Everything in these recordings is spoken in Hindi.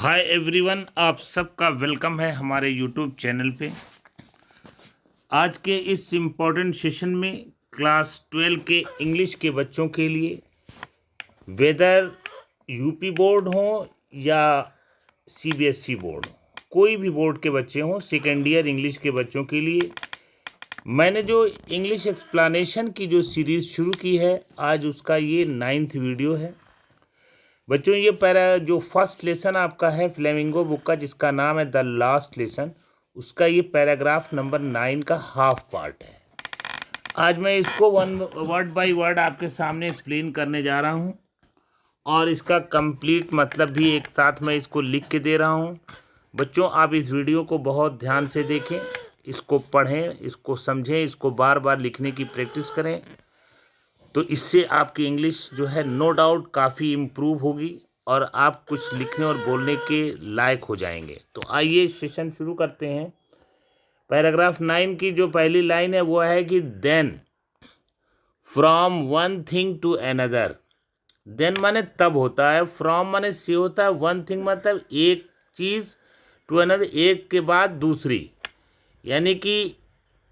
हाय एवरीवन, आप सबका वेलकम है हमारे यूट्यूब चैनल पे। आज के इस इम्पोर्टेंट सेशन में क्लास 12 के इंग्लिश के बच्चों के लिए, वेदर यूपी बोर्ड हो या सीबीएसई बोर्ड, कोई भी बोर्ड के बच्चे हों, सेकेंड ईयर इंग्लिश के बच्चों के लिए मैंने जो इंग्लिश एक्सप्लेनेशन की जो सीरीज़ शुरू की है, आज उसका ये 9th वीडियो है। बच्चों, ये जो फर्स्ट लेसन आपका है फ्लेमिंगो बुक का, जिसका नाम है द लास्ट लेसन, उसका ये पैराग्राफ नंबर 9 का हाफ पार्ट है। आज मैं इसको वर्ड बाय वर्ड आपके सामने एक्सप्लेन करने जा रहा हूँ और इसका कंप्लीट मतलब भी एक साथ मैं इसको लिख के दे रहा हूँ। बच्चों, आप इस वीडियो को बहुत ध्यान से देखें, इसको पढ़ें, इसको समझें, इसको बार बार लिखने की प्रैक्टिस करें, तो इससे आपकी इंग्लिश जो है नो डाउट काफ़ी इम्प्रूव होगी और आप कुछ लिखने और बोलने के लायक हो जाएंगे। तो आइए सेशन शुरू करते हैं। पैराग्राफ 9 की जो पहली लाइन है वो है कि then from one thing to another. Then माने तब होता है, फ्रॉम माने से होता है, वन थिंग मतलब एक चीज़, टू अनदर एक के बाद दूसरी, यानी कि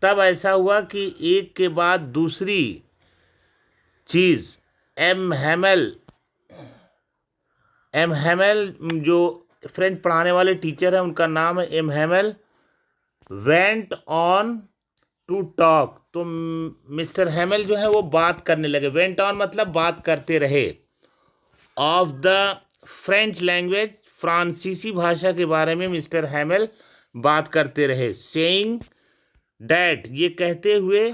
तब ऐसा हुआ कि एक के बाद दूसरी चीज़। एम हैमेल जो फ्रेंच पढ़ाने वाले टीचर हैं, उनका नाम है M Hamel, went on to talk. तो मिस्टर हैमेल जो है वो बात करने लगे। वेंट ऑन मतलब बात करते रहे। ऑफ द फ्रेंच लैंग्वेज, फ्रांसीसी भाषा के बारे में मिस्टर हैमेल बात करते रहे। सेइंग डैट, ये कहते हुए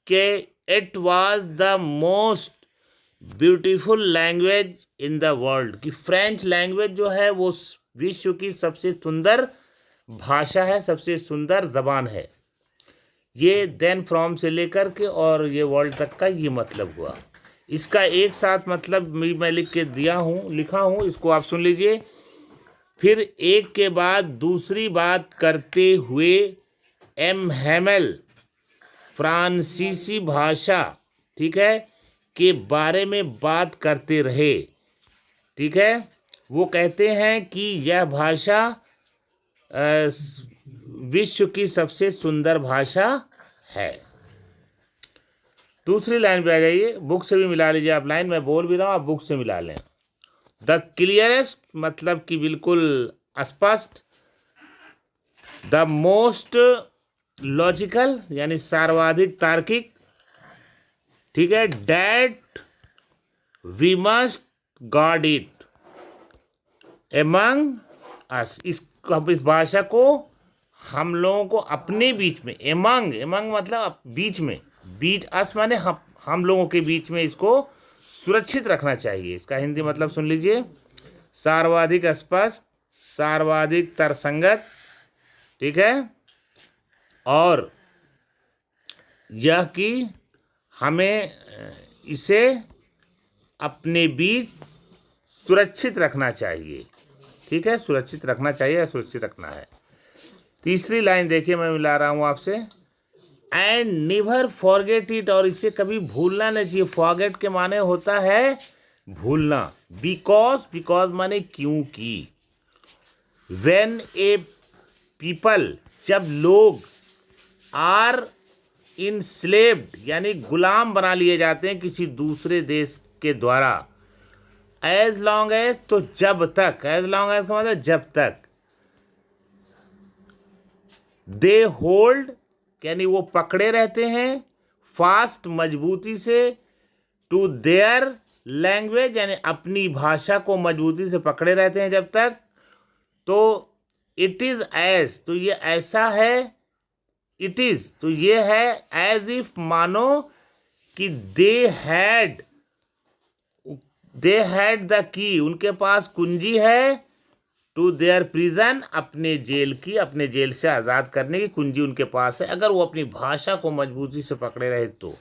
कि it was the most beautiful language in the world, कि फ्रेंच लैंग्वेज जो है वो विश्व की सबसे सुंदर भाषा है, सबसे सुंदर जबान है। ये देन फ्रॉम से लेकर के और ये वर्ल्ड तक का ये मतलब हुआ। इसका एक साथ मतलब मैं लिख के लिखा हूँ, इसको आप सुन लीजिए। फिर एक के बाद दूसरी बात करते हुए एम हैमेल फ्रांसीसी भाषा, ठीक है, के बारे में बात करते रहे। ठीक है, वो कहते हैं कि यह भाषा विश्व की सबसे सुंदर भाषा है। दूसरी लाइन पे आ जाइए, बुक से भी मिला लीजिए आप लाइन, मैं बोल भी रहा हूँ, आप बुक से मिला लें। द क्लियरेस्ट मतलब कि बिल्कुल स्पष्ट, द मोस्ट लॉजिकल यानी सर्वाधिक तार्किक, ठीक है, that we must guard it among us, इस भाषा को हम लोगों को अपने बीच में, एमंग मतलब बीच में, बीच अस माने हम लोगों के बीच में इसको सुरक्षित रखना चाहिए। इसका हिंदी मतलब सुन लीजिए, सर्वाधिक स्पष्ट, सर्वाधिक तर्कसंगत, ठीक है, और यह कि हमें इसे अपने बीच सुरक्षित रखना चाहिए। ठीक है, सुरक्षित रखना चाहिए, सुरक्षित रखना है। तीसरी लाइन देखिए, मैं मिला रहा हूँ आपसे, एंड नेवर फॉरगेट इट, और इसे कभी भूलना नहीं चाहिए। फॉरगेट के माने होता है भूलना। बिकॉज माने क्योंकि, व्हेन ए पीपल, जब लोग, आर इनस्लेव्ड यानी गुलाम बना लिए जाते हैं किसी दूसरे देश के द्वारा, एज लॉन्ग एज, तो जब तक, एज लॉन्ग एज का मतलब जब तक, दे होल्ड यानी वो पकड़े रहते हैं, फास्ट मजबूती से, टू देयर लैंग्वेज यानी अपनी भाषा को मजबूती से पकड़े रहते हैं जब तक, तो इट इज एज, तो ये ऐसा है, इट इज तो ये है, एज इफ मानो कि दे हैड द की, उनके पास कुंजी है, टू देयर प्रिजन, अपने जेल की, अपने जेल से आज़ाद करने की कुंजी उनके पास है, अगर वो अपनी भाषा को मजबूती से पकड़े रहे तो।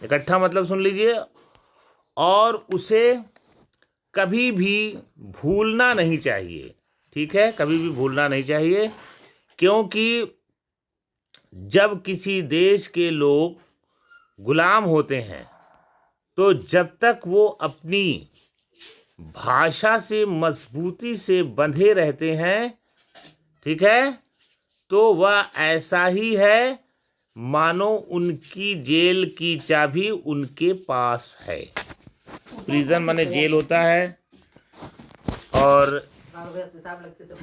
इकट्ठा मतलब सुन लीजिए, और उसे कभी भी भूलना नहीं चाहिए। ठीक है, कभी भी भूलना नहीं चाहिए, क्योंकि जब किसी देश के लोग गुलाम होते हैं तो जब तक वो अपनी भाषा से मजबूती से बंधे रहते हैं, ठीक है, तो वह ऐसा ही है मानो उनकी जेल की चाबी उनके पास है। प्रिजन माने जेल होता है। और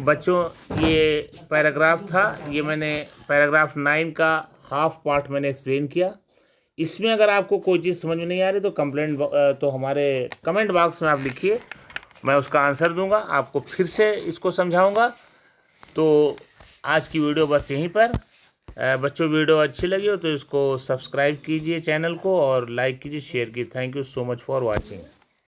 बच्चों ये पैराग्राफ था, ये मैंने पैराग्राफ 9 का हाफ पार्ट मैंने एक्सप्लेन किया। इसमें अगर आपको कोई चीज़ समझ में नहीं आ रही तो हमारे कमेंट बॉक्स में आप लिखिए, मैं उसका आंसर दूंगा, आपको फिर से इसको समझाऊंगा। तो आज की वीडियो बस यहीं पर। बच्चों वीडियो अच्छी लगी हो तो इसको सब्सक्राइब कीजिए चैनल को और लाइक कीजिए, शेयर कीजिए। Thank you so much for watching.